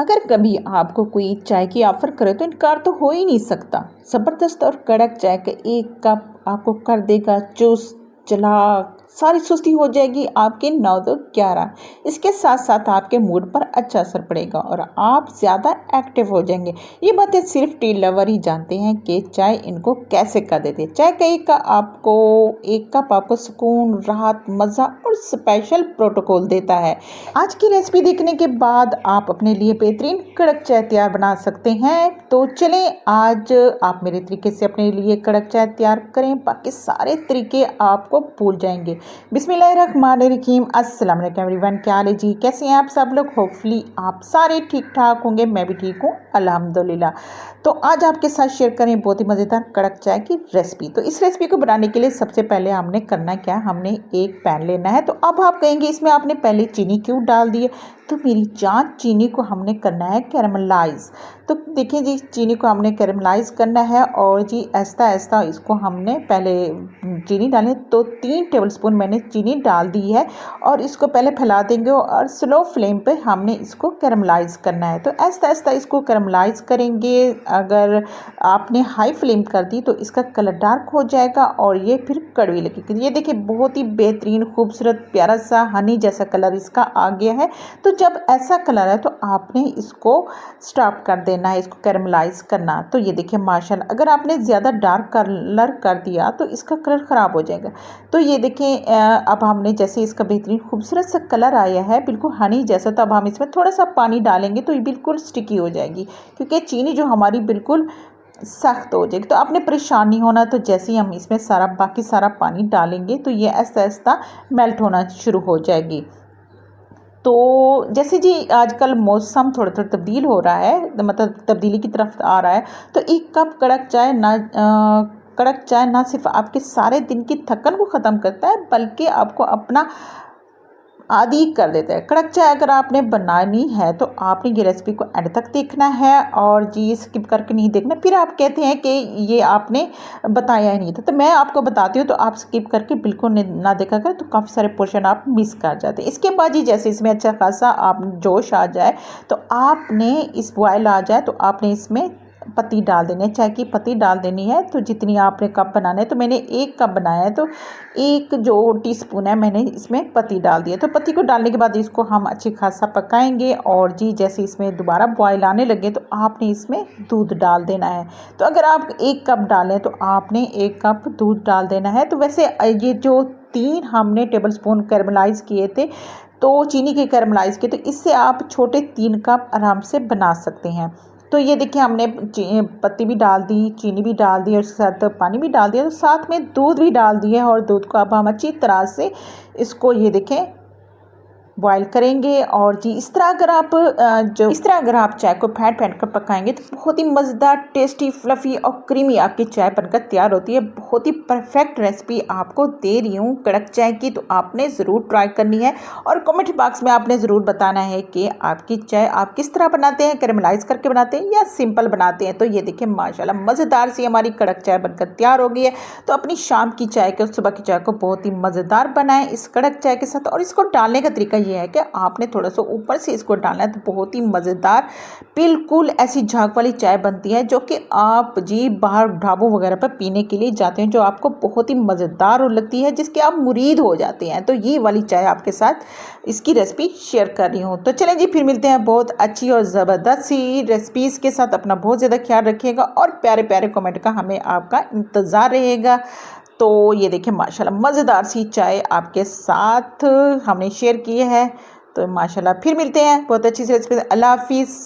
अगर कभी आपको कोई चाय की ऑफ़र करे तो इनकार तो हो ही नहीं सकता। ज़बरदस्त और कड़क चाय का एक कप आपको कर देगा चुस्त, चालाक, सारी सुस्ती हो जाएगी आपके 9 दो 11। इसके साथ-साथ आपके मूड पर अच्छा असर पड़ेगा और आप ज़्यादा एक्टिव हो जाएँगे। ये बातें सिर्फ़ टी लवर ही जानते हैं कि चाय इनको कैसे कर देती है। चाय का एक कप आपको सुकून, राहत, मज़ा और स्पेशल प्रोटोकॉल देता है। आज की रेसिपी देखने के बाद आप अपने लिए बेहतरीन कड़क चाय तैयार बना सकते हैं। तो चलें आज आप मेरे तरीके से अपने लिए कड़क चाय तैयार करें, बाकी सारे तरीके आपको भूल जाएंगे। बिस्मिल्लाहिर्रहमानिर्रहीम। अस्सलाम वालेकुम एवरीवन, क्या हाल है जी, कैसे हैं आप सब लोग। होपफुली आप सारे ठीक ठाक होंगे, मैं भी ठीक हूँ अल्हम्दुलिल्लाह। तो आज आपके साथ शेयर करें बहुत ही मज़ेदार कड़क चाय की रेसिपी। तो इस रेसिपी को बनाने के लिए सबसे पहले हमने करना क्या, हमने एक पैन लेना है। तो अब आप कहेंगे इसमें आपने पहले चीनी क्यों डाल दी है। तो मेरी जान, चीनी को हमने करना है कैरमलाइज़। तो देखिए जी, चीनी को हमने कैरमलाइज़ करना है और जी ऐसा ऐसा इसको हमने पहले चीनी डालें। तो 3 टेबलस्पून मैंने चीनी डाल दी है और इसको पहले फैला देंगे और स्लो फ्लेम पे हमने इसको कैरमलाइज़ करना है। तो ऐसा ऐसा इसको कैरमलाइज़ करेंगे। अगर आपने हाई फ्लेम कर दी तो इसका कलर डार्क हो जाएगा और ये फिर कड़वी लगेगी। ये देखिए बहुत ही बेहतरीन खूबसूरत प्यारा सा हनी जैसा कलर इसका आ गया है। तो जब ऐसा कलर है तो आपने इसको स्टॉप कर देना है, इसको कैरमलाइज़ करना। तो ये देखिए माशाल्लाह, अगर आपने ज़्यादा डार्क कलर कर दिया तो इसका कलर ख़राब हो जाएगा। तो ये देखें अब हमने जैसे इसका बेहतरीन खूबसूरत सा कलर आया है बिल्कुल हनी जैसा, तो अब हम इसमें थोड़ा सा पानी डालेंगे तो ये बिल्कुल स्टिकी हो जाएगी, क्योंकि चीनी जो हमारी बिल्कुल सख्त हो जाएगी। तो आपने परेशान नहीं होना। तो जैसे ही हम इसमें बाकी सारा पानी डालेंगे तो ये ऐसा ऐसा मेल्ट होना शुरू हो जाएगी। तो जैसे जी आजकल मौसम थोड़ा थोड़ा तब्दील हो रहा है, मतलब तब्दीली की तरफ आ रहा है। तो एक कप कड़क चाय ना सिर्फ आपके सारे दिन की थकन को ख़त्म करता है बल्कि आपको अपना आदि कर देता है। कड़क चाय अगर आपने बनानी है तो आपने ये रेसिपी को एंड तक देखना है और जी स्किप करके नहीं देखना। फिर आप कहते हैं कि ये आपने बताया ही नहीं था। तो मैं आपको बताती हूँ, तो आप स्किप करके बिल्कुल ना देखा कर, तो काफ़ी सारे पोर्शन आप मिस कर जाते हैं। इसके बाद जी जैसे इसमें अच्छा खासा आप जोश आ जाए, तो आपने इस बॉयल आ जाए तो आपने इसमें पत्ती डाल देनी है, चाय की पत्ती डाल देनी है। तो जितनी आपने कप बनाना है, तो मैंने 1 कप बनाया है तो 1 जो टीस्पून है मैंने इसमें पत्ती डाल दी है। तो पत्ती को डालने के बाद इसको हम अच्छी खासा पकाएंगे और जी जैसे इसमें दोबारा बॉयल आने लगे तो आपने इसमें दूध डाल देना है। तो अगर आप 1 कप डालें तो आपने 1 कप दूध डाल देना है। तो वैसे ये जो 3 हमने टेबलस्पून कैरमलाइज़ किए थे, तो चीनी के कैरमलाइज़ किए, तो इससे आप छोटे 3 कप आराम से बना सकते हैं। तो ये देखिए हमने पत्ती भी डाल दी, चीनी भी डाल दी और उसके साथ पानी भी डाल दिया, तो साथ में दूध भी डाल दिया और दूध को अब हम अच्छी तरह से इसको ये देखें बॉयल करेंगे। और जी इस तरह अगर आप चाय को फेंट कर पकाएंगे तो बहुत ही मज़ेदार, टेस्टी, फ्लफ़ी और क्रीमी आपकी चाय बनकर तैयार होती है। बहुत ही परफेक्ट रेसिपी आपको दे रही हूँ कड़क चाय की, तो आपने ज़रूर ट्राई करनी है और कमेंट बॉक्स में आपने ज़रूर बताना है कि आपकी चाय आप किस तरह बनाते हैं, कैरमलाइज़ करके बनाते हैं या सिंपल बनाते हैं। तो ये देखिए माशाल्लाह मज़ेदार सी हमारी कड़क चाय बनकर तैयार हो गई है। तो अपनी शाम की चाय को, सुबह की चाय को बहुत ही मज़ेदार बनाएं इस कड़क चाय के साथ। और इसको डालने का तरीका ये है कि आपने थोड़ा सा ऊपर से इसको डालना है, तो बहुत ही मज़ेदार बिल्कुल ऐसी झाग वाली चाय बनती है जो कि आप जी बाहर ढाबों वगैरह पर पीने के लिए जाते हैं, जो आपको बहुत ही मज़ेदार लगती है, जिसके आप मुरीद हो जाते हैं। तो ये वाली चाय आपके साथ इसकी रेसिपी शेयर कर रही हूँ। तो चलें जी फिर मिलते हैं बहुत अच्छी और ज़बरदस्त सी रेसिपीज़ के साथ। अपना बहुत ज़्यादा ख्याल रखिएगा और प्यारे प्यारे कमेंट का हमें आपका इंतज़ार रहेगा। तो ये देखिए माशाल्लाह मज़ेदार सी चाय आपके साथ हमने शेयर की है। तो माशाल्लाह फिर मिलते हैं बहुत अच्छी सी रेसिपी। अल्लाह हाफिज़।